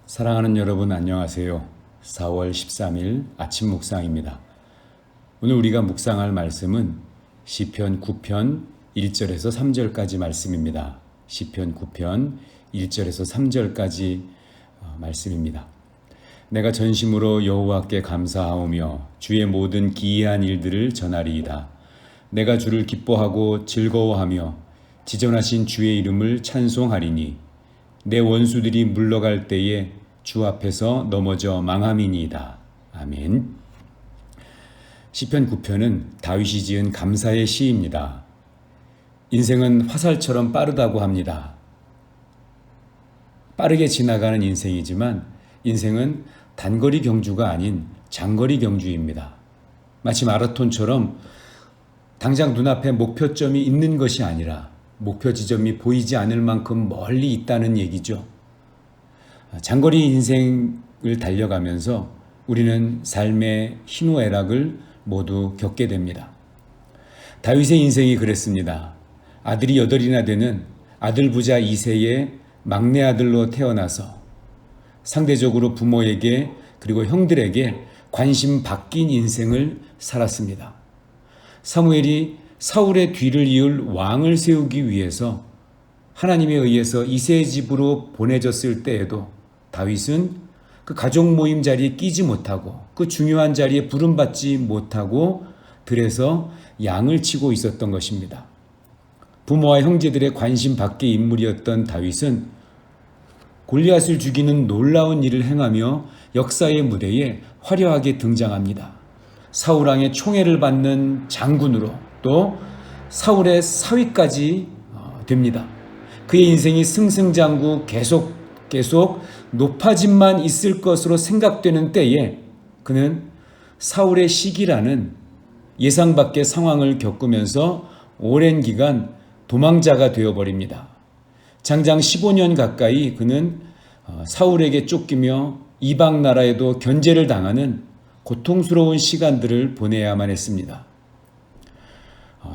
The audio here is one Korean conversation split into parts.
사랑하는 여러분 안녕하세요. 4월 13일 아침 묵상입니다. 오늘 우리가 묵상할 말씀은 시편 9편 1절에서 3절까지 말씀입니다. 시편 9편 1절에서 3절까지 말씀입니다. 내가 전심으로 여호와께 감사하오며 주의 모든 기이한 일들을 전하리이다. 내가 주를 기뻐하고 즐거워하며 지존하신 주의 이름을 찬송하리니 내 원수들이 물러갈 때에 주 앞에서 넘어져 망함이니이다. 아멘. 시편 9편은 다윗이 지은 감사의 시입니다. 인생은 화살처럼 빠르다고 합니다. 빠르게 지나가는 인생이지만 인생은 단거리 경주가 아닌 장거리 경주입니다. 마치 마라톤처럼 당장 눈앞에 목표점이 있는 것이 아니라 목표 지점이 보이지 않을 만큼 멀리 있다는 얘기죠. 장거리 인생을 달려가면서 우리는 삶의 희노애락을 모두 겪게 됩니다. 다윗의 인생이 그랬습니다. 아들이 8이나 되는 아들 부자 이새의 막내 아들로 태어나서 상대적으로 부모에게 그리고 형들에게 관심 바뀐 인생을 살았습니다. 사무엘이 사울의 뒤를 이을 왕을 세우기 위해서 하나님에 의해서 이새의 집으로 보내졌을 때에도 다윗은 그 가족 모임 자리에 끼지 못하고 그 중요한 자리에 부름받지 못하고 들에서 양을 치고 있었던 것입니다. 부모와 형제들의 관심 밖의 인물이었던 다윗은 골리앗을 죽이는 놀라운 일을 행하며 역사의 무대에 화려하게 등장합니다. 사울왕의 총애를 받는 장군으로 또 사울의 사위까지 됩니다. 그의 인생이 승승장구 계속 높아짐만 있을 것으로 생각되는 때에 그는 사울의 시기라는 예상 밖의 상황을 겪으면서 오랜 기간 도망자가 되어버립니다. 장장 15년 가까이 그는 사울에게 쫓기며 이방 나라에도 견제를 당하는 고통스러운 시간들을 보내야만 했습니다.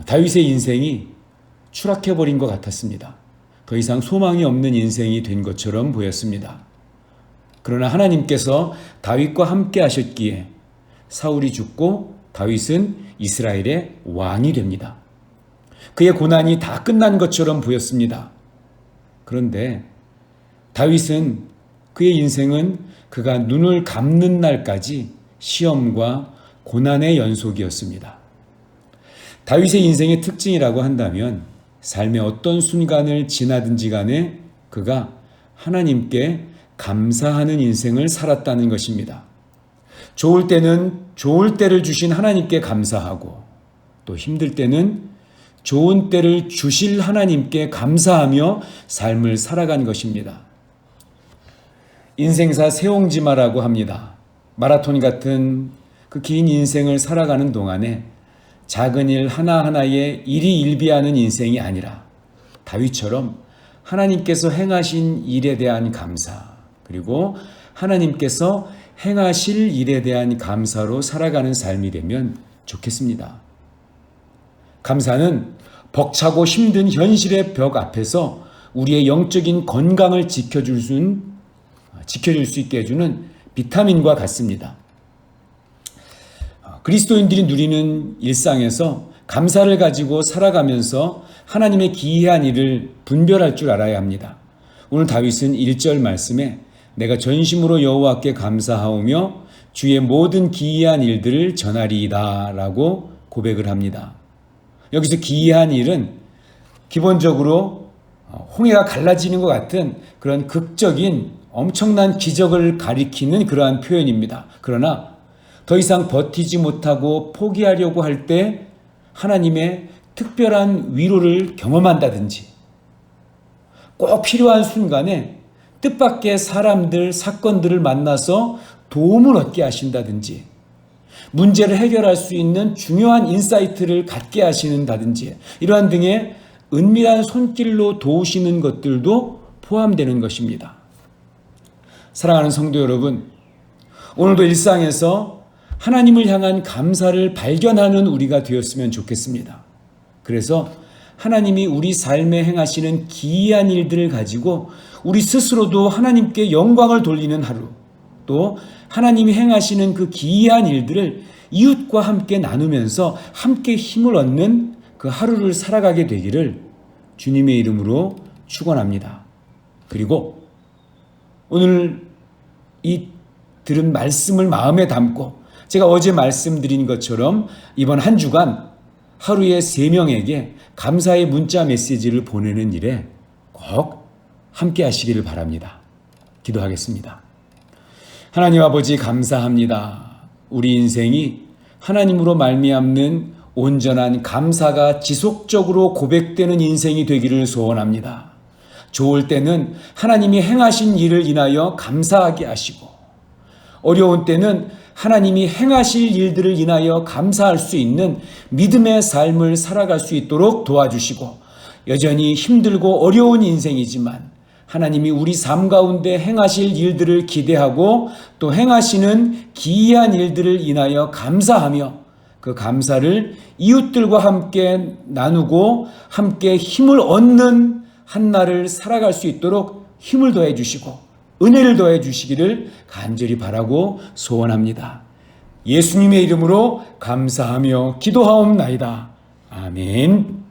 다윗의 인생이 추락해버린 것 같았습니다. 더 이상 소망이 없는 인생이 된 것처럼 보였습니다. 그러나 하나님께서 다윗과 함께 하셨기에 사울이 죽고 다윗은 이스라엘의 왕이 됩니다. 그의 고난이 다 끝난 것처럼 보였습니다. 그런데 다윗은 그의 인생은 그가 눈을 감는 날까지 시험과 고난의 연속이었습니다. 다윗의 인생의 특징이라고 한다면 삶의 어떤 순간을 지나든지 간에 그가 하나님께 감사하는 인생을 살았다는 것입니다. 좋을 때는 좋을 때를 주신 하나님께 감사하고 또 힘들 때는 좋은 때를 주실 하나님께 감사하며 삶을 살아간 것입니다. 인생사 세옹지마라고 합니다. 마라톤 같은 그 긴 인생을 살아가는 동안에 작은 일 하나하나에 일희일비하는 인생이 아니라 다윗처럼 하나님께서 행하신 일에 대한 감사 그리고 하나님께서 행하실 일에 대한 감사로 살아가는 삶이 되면 좋겠습니다. 감사는 벅차고 힘든 현실의 벽 앞에서 우리의 영적인 건강을 지켜줄 수 있게 해주는 비타민과 같습니다. 그리스도인들이 누리는 일상에서 감사를 가지고 살아가면서 하나님의 기이한 일을 분별할 줄 알아야 합니다. 오늘 다윗은 1절 말씀에 내가 전심으로 여호와께 감사하오며 주의 모든 기이한 일들을 전하리이다 라고 고백을 합니다. 여기서 기이한 일은 기본적으로 홍해가 갈라지는 것 같은 그런 극적인 엄청난 기적을 가리키는 그러한 표현입니다. 그러나 더 이상 버티지 못하고 포기하려고 할 때 하나님의 특별한 위로를 경험한다든지 꼭 필요한 순간에 뜻밖의 사람들, 사건들을 만나서 도움을 얻게 하신다든지 문제를 해결할 수 있는 중요한 인사이트를 갖게 하시는다든지 이러한 등의 은밀한 손길로 도우시는 것들도 포함되는 것입니다. 사랑하는 성도 여러분, 오늘도 일상에서 하나님을 향한 감사를 발견하는 우리가 되었으면 좋겠습니다. 그래서 하나님이 우리 삶에 행하시는 기이한 일들을 가지고 우리 스스로도 하나님께 영광을 돌리는 하루, 또 하나님이 행하시는 그 기이한 일들을 이웃과 함께 나누면서 함께 힘을 얻는 그 하루를 살아가게 되기를 주님의 이름으로 축원합니다. 그리고 오늘 이 들은 말씀을 마음에 담고 제가 어제 말씀드린 것처럼 이번 한 주간 하루에 3명에게 감사의 문자 메시지를 보내는 일에 꼭 함께 하시기를 바랍니다. 기도하겠습니다. 하나님 아버지 감사합니다. 우리 인생이 하나님으로 말미암는 온전한 감사가 지속적으로 고백되는 인생이 되기를 소원합니다. 좋을 때는 하나님이 행하신 일을 인하여 감사하게 하시고, 어려운 때는 하나님이 행하실 일들을 인하여 감사할 수 있는 믿음의 삶을 살아갈 수 있도록 도와주시고, 여전히 힘들고 어려운 인생이지만 하나님이 우리 삶 가운데 행하실 일들을 기대하고 또 행하시는 기이한 일들을 인하여 감사하며 그 감사를 이웃들과 함께 나누고 함께 힘을 얻는 한날을 살아갈 수 있도록 힘을 더해 주시고 은혜를 더해 주시기를 간절히 바라고 소원합니다. 예수님의 이름으로 감사하며 기도하옵나이다. 아멘.